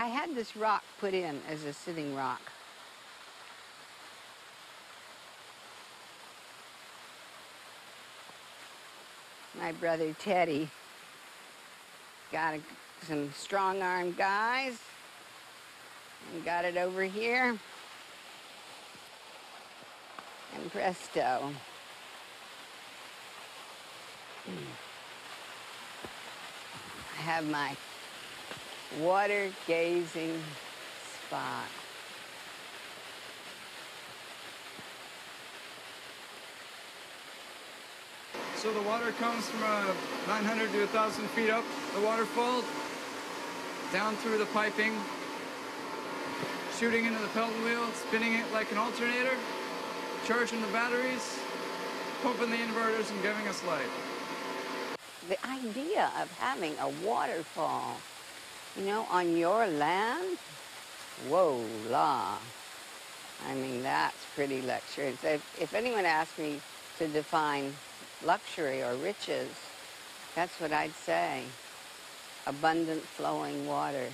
I had this rock put in as a sitting rock. My brother Teddy got some strong-armed guys and got it over here. And presto. I have my water gazing spot. So the water comes from 900 to 1,000 feet up the waterfall, down through the piping, shooting into the pellet wheel, spinning it like an alternator, charging the batteries, pumping the inverters, and giving us light. The idea of having a waterfall, you know, on your land, whoa, la. I mean, that's pretty luxurious. If anyone asked me to define luxury or riches, that's what I'd say. Abundant flowing water.